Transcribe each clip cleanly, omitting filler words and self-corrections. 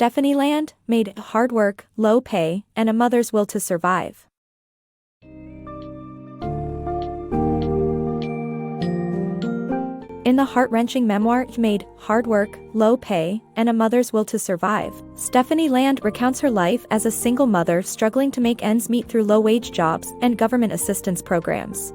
Stephanie Land, Maid, hard work, low pay, and a mother's will to survive. In the heart-wrenching memoir, Maid, hard work, low pay, and a mother's will to survive, Stephanie Land recounts her life as a single mother struggling to make ends meet through low-wage jobs and government assistance programs.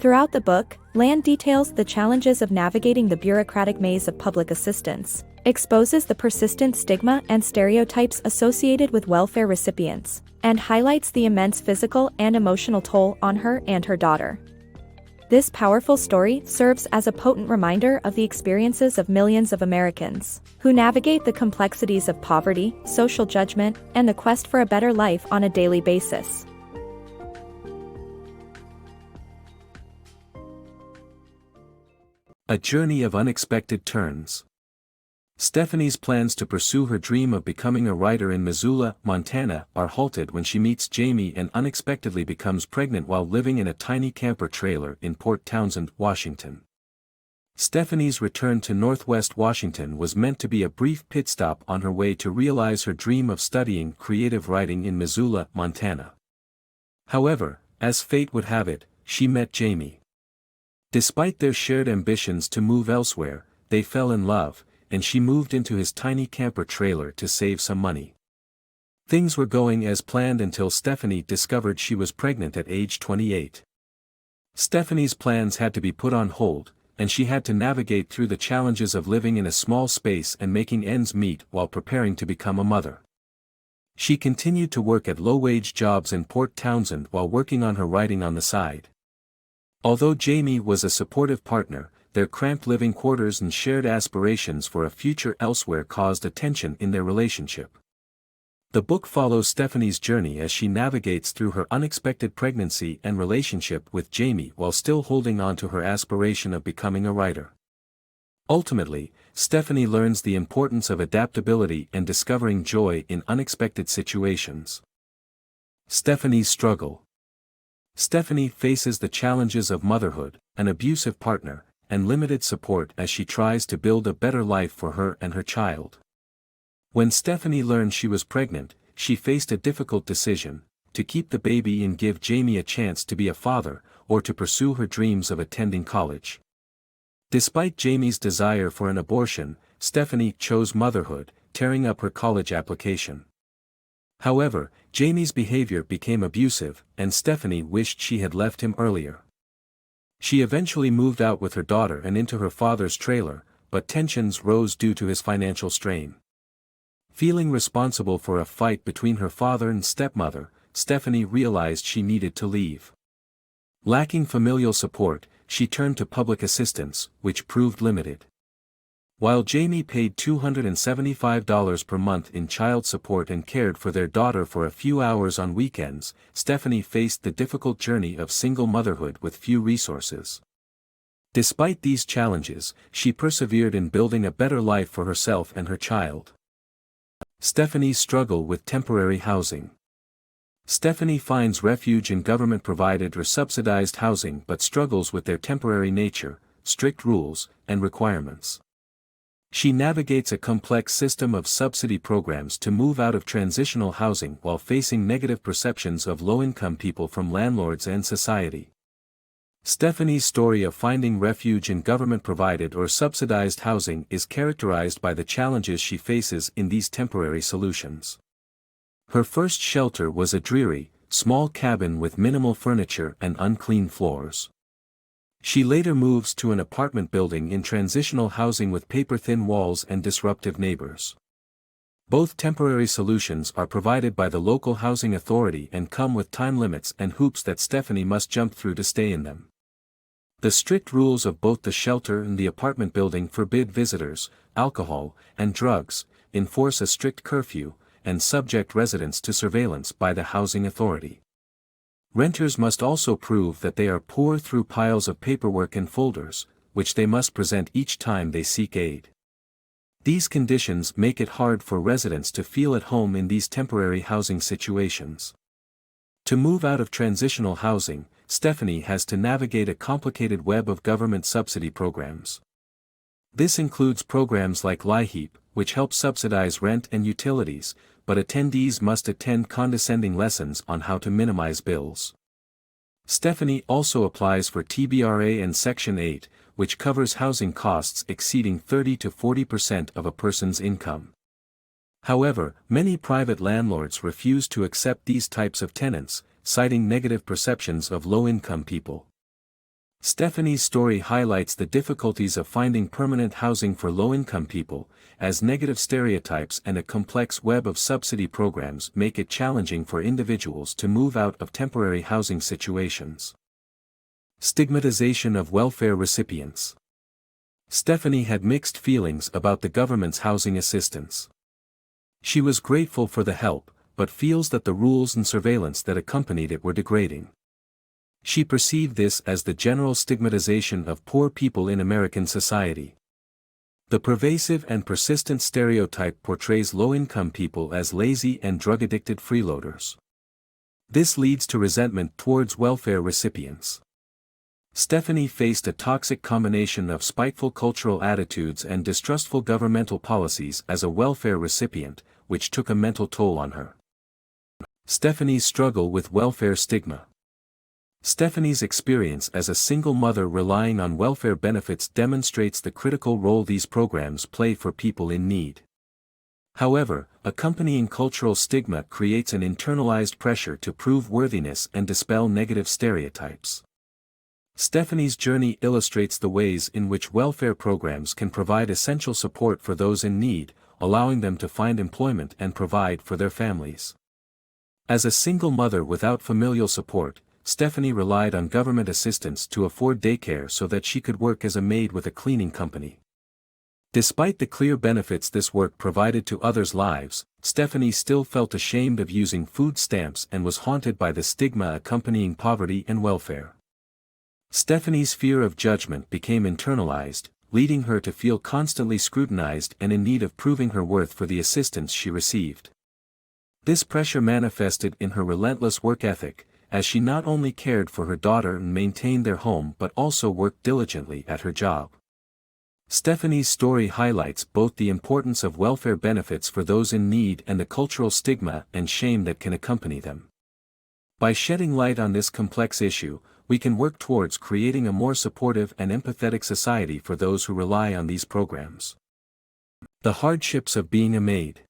Throughout the book, Land details the challenges of navigating the bureaucratic maze of public assistance, exposes the persistent stigma and stereotypes associated with welfare recipients, and highlights the immense physical and emotional toll on her and her daughter. This powerful story serves as a potent reminder of the experiences of millions of Americans who navigate the complexities of poverty, social judgment, and the quest for a better life on a daily basis. A journey of unexpected turns. Stephanie's plans to pursue her dream of becoming a writer in Missoula, Montana, are halted when she meets Jamie and unexpectedly becomes pregnant while living in a tiny camper trailer in Port Townsend, Washington. Stephanie's return to Northwest Washington was meant to be a brief pit stop on her way to realize her dream of studying creative writing in Missoula, Montana. However, as fate would have it, she met Jamie. Despite their shared ambitions to move elsewhere, they fell in love, and she moved into his tiny camper trailer to save some money. Things were going as planned until Stephanie discovered she was pregnant at age 28. Stephanie's plans had to be put on hold, and she had to navigate through the challenges of living in a small space and making ends meet while preparing to become a mother. She continued to work at low-wage jobs in Port Townsend while working on her writing on the side. Although Jamie was a supportive partner, their cramped living quarters and shared aspirations for a future elsewhere caused a tension in their relationship. The book follows Stephanie's journey as she navigates through her unexpected pregnancy and relationship with Jamie while still holding on to her aspiration of becoming a writer. Ultimately, Stephanie learns the importance of adaptability and discovering joy in unexpected situations. Stephanie's struggle. Stephanie faces the challenges of motherhood, an abusive partner, and limited support as she tries to build a better life for her and her child. When Stephanie learned she was pregnant, she faced a difficult decision: to keep the baby and give Jamie a chance to be a father, or to pursue her dreams of attending college. Despite Jamie's desire for an abortion, Stephanie chose motherhood, tearing up her college application. However, Jamie's behavior became abusive, and Stephanie wished she had left him earlier. She eventually moved out with her daughter and into her father's trailer, but tensions rose due to his financial strain. Feeling responsible for a fight between her father and stepmother, Stephanie realized she needed to leave. Lacking familial support, she turned to public assistance, which proved limited. While Jamie paid $275 per month in child support and cared for their daughter for a few hours on weekends, Stephanie faced the difficult journey of single motherhood with few resources. Despite these challenges, she persevered in building a better life for herself and her child. Stephanie's struggle with temporary housing. Stephanie finds refuge in government-provided or subsidized housing but struggles with their temporary nature, strict rules, and requirements. She navigates a complex system of subsidy programs to move out of transitional housing while facing negative perceptions of low-income people from landlords and society. Stephanie's story of finding refuge in government-provided or subsidized housing is characterized by the challenges she faces in these temporary solutions. Her first shelter was a dreary, small cabin with minimal furniture and unclean floors. She later moves to an apartment building in transitional housing with paper-thin walls and disruptive neighbors. Both temporary solutions are provided by the local housing authority and come with time limits and hoops that Stephanie must jump through to stay in them. The strict rules of both the shelter and the apartment building forbid visitors, alcohol, and drugs, enforce a strict curfew, and subject residents to surveillance by the housing authority. Renters must also prove that they are poor through piles of paperwork and folders, which they must present each time they seek aid. These conditions make it hard for residents to feel at home in these temporary housing situations. To move out of transitional housing, Stephanie has to navigate a complicated web of government subsidy programs. This includes programs like LIHEAP, which help subsidize rent and utilities, but attendees must attend condescending lessons on how to minimize bills. Stephanie also applies for TBRA and Section 8, which covers housing costs exceeding 30 to 40% of a person's income. However, many private landlords refuse to accept these types of tenants, citing negative perceptions of low-income people. Stephanie's story highlights the difficulties of finding permanent housing for low-income people, as negative stereotypes and a complex web of subsidy programs make it challenging for individuals to move out of temporary housing situations. Stigmatization of welfare recipients. Stephanie had mixed feelings about the government's housing assistance. She was grateful for the help, but feels that the rules and surveillance that accompanied it were degrading. She perceived this as the general stigmatization of poor people in American society. The pervasive and persistent stereotype portrays low-income people as lazy and drug-addicted freeloaders. This leads to resentment towards welfare recipients. Stephanie faced a toxic combination of spiteful cultural attitudes and distrustful governmental policies as a welfare recipient, which took a mental toll on her. Stephanie's struggle with welfare stigma. Stephanie's experience as a single mother relying on welfare benefits demonstrates the critical role these programs play for people in need. However, accompanying cultural stigma creates an internalized pressure to prove worthiness and dispel negative stereotypes. Stephanie's journey illustrates the ways in which welfare programs can provide essential support for those in need, allowing them to find employment and provide for their families. As a single mother without familial support, Stephanie relied on government assistance to afford daycare so that she could work as a maid with a cleaning company. Despite the clear benefits this work provided to others' lives, Stephanie still felt ashamed of using food stamps and was haunted by the stigma accompanying poverty and welfare. Stephanie's fear of judgment became internalized, leading her to feel constantly scrutinized and in need of proving her worth for the assistance she received. This pressure manifested in her relentless work ethic, as she not only cared for her daughter and maintained their home but also worked diligently at her job. Stephanie's story highlights both the importance of welfare benefits for those in need and the cultural stigma and shame that can accompany them. By shedding light on this complex issue, we can work towards creating a more supportive and empathetic society for those who rely on these programs. The hardships of being a maid.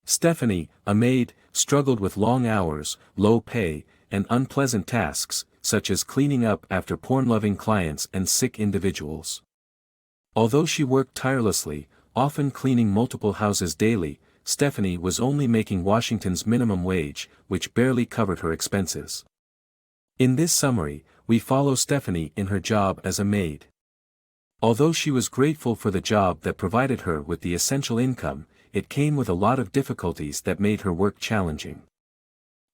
Stephanie, a maid, struggled with long hours, low pay, and unpleasant tasks, such as cleaning up after porn-loving clients and sick individuals. Although she worked tirelessly, often cleaning multiple houses daily, Stephanie was only making Washington's minimum wage, which barely covered her expenses. In this summary, we follow Stephanie in her job as a maid. Although she was grateful for the job that provided her with the essential income, it came with a lot of difficulties that made her work challenging.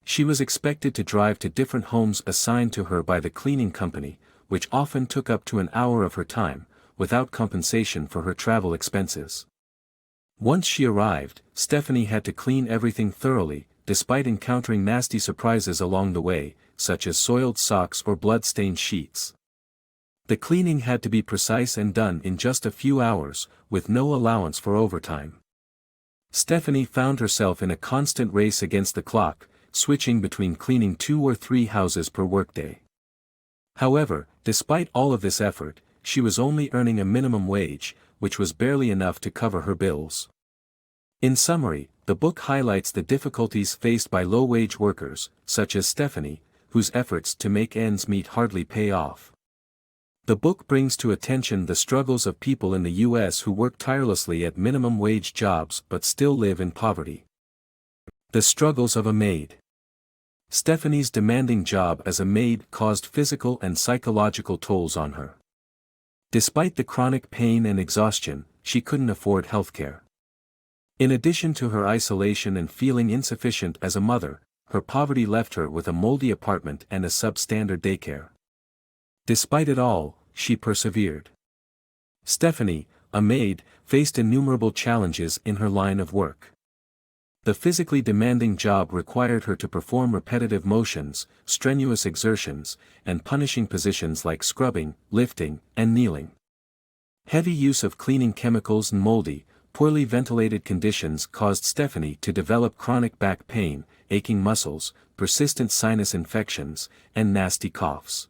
She was expected to drive to different homes assigned to her by the cleaning company, which often took up to an hour of her time, without compensation for her travel expenses. Once she arrived, Stephanie had to clean everything thoroughly, despite encountering nasty surprises along the way, such as soiled socks or blood-stained sheets. The cleaning had to be precise and done in just a few hours, with no allowance for overtime. Stephanie found herself in a constant race against the clock, switching between cleaning 2 or 3 houses per workday. However, despite all of this effort, she was only earning a minimum wage, which was barely enough to cover her bills. In summary, the book highlights the difficulties faced by low-wage workers, such as Stephanie, whose efforts to make ends meet hardly pay off. The book brings to attention the struggles of people in the U.S. who work tirelessly at minimum wage jobs but still live in poverty. The struggles of a maid. Stephanie's demanding job as a maid caused physical and psychological tolls on her. Despite the chronic pain and exhaustion, she couldn't afford healthcare. In addition to her isolation and feeling insufficient as a mother, her poverty left her with a moldy apartment and a substandard daycare. Despite it all, she persevered. Stephanie, a maid, faced innumerable challenges in her line of work. The physically demanding job required her to perform repetitive motions, strenuous exertions, and punishing positions like scrubbing, lifting, and kneeling. Heavy use of cleaning chemicals and moldy, poorly ventilated conditions caused Stephanie to develop chronic back pain, aching muscles, persistent sinus infections, and nasty coughs.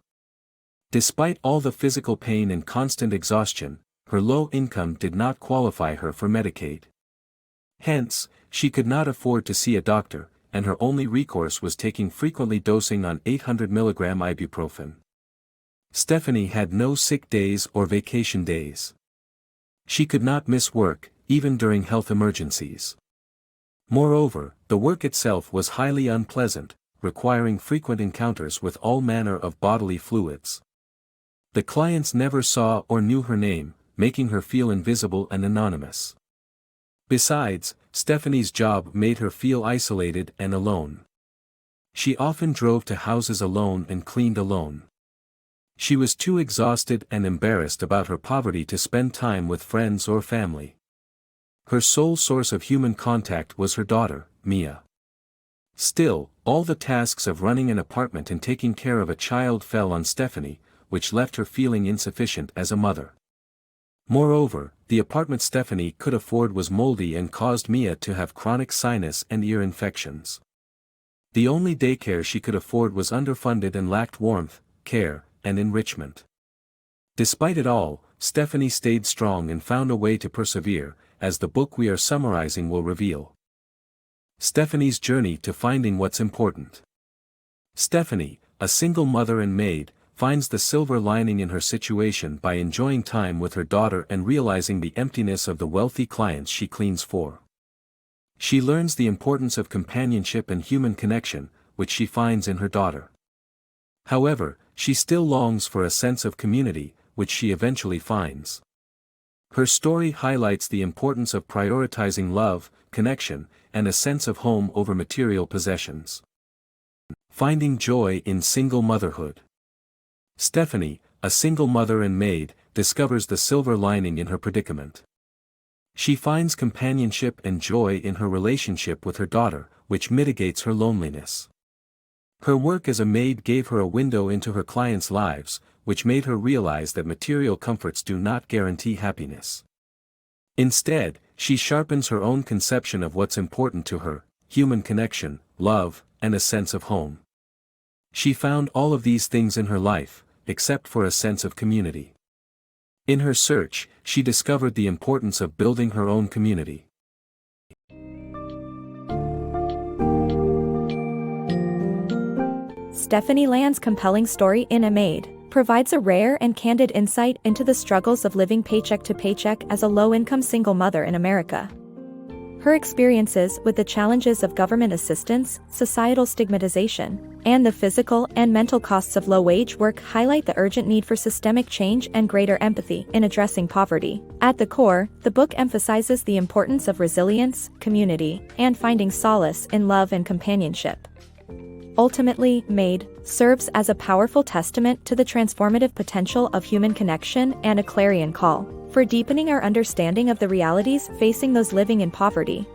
Despite all the physical pain and constant exhaustion, her low income did not qualify her for Medicaid. Hence, she could not afford to see a doctor, and her only recourse was taking frequently dosing on 800 mg ibuprofen. Stephanie had no sick days or vacation days. She could not miss work, even during health emergencies. Moreover, the work itself was highly unpleasant, requiring frequent encounters with all manner of bodily fluids. The clients never saw or knew her name, making her feel invisible and anonymous. Besides, Stephanie's job made her feel isolated and alone. She often drove to houses alone and cleaned alone. She was too exhausted and embarrassed about her poverty to spend time with friends or family. Her sole source of human contact was her daughter, Mia. Still, all the tasks of running an apartment and taking care of a child fell on Stephanie, which left her feeling insufficient as a mother. Moreover, the apartment Stephanie could afford was moldy and caused Mia to have chronic sinus and ear infections. The only daycare she could afford was underfunded and lacked warmth, care, and enrichment. Despite it all, Stephanie stayed strong and found a way to persevere, as the book we are summarizing will reveal. Stephanie's journey to finding what's important. Stephanie, a single mother and maid, finds the silver lining in her situation by enjoying time with her daughter and realizing the emptiness of the wealthy clients she cleans for. She learns the importance of companionship and human connection, which she finds in her daughter. However, she still longs for a sense of community, which she eventually finds. Her story highlights the importance of prioritizing love, connection, and a sense of home over material possessions. Finding joy in single motherhood. Stephanie, a single mother and maid, discovers the silver lining in her predicament. She finds companionship and joy in her relationship with her daughter, which mitigates her loneliness. Her work as a maid gave her a window into her clients' lives, which made her realize that material comforts do not guarantee happiness. Instead, she sharpens her own conception of what's important to her: human connection, love, and a sense of home. She found all of these things in her life, except for a sense of community. In her search, she discovered the importance of building her own community. Stephanie Land's compelling story in A Maid provides a rare and candid insight into the struggles of living paycheck to paycheck as a low-income single mother in America. Her experiences with the challenges of government assistance, societal stigmatization, and the physical and mental costs of low-wage work highlight the urgent need for systemic change and greater empathy in addressing poverty. At the core, the book emphasizes the importance of resilience, community, and finding solace in love and companionship. Ultimately, Maid serves as a powerful testament to the transformative potential of human connection and a clarion call for deepening our understanding of the realities facing those living in poverty.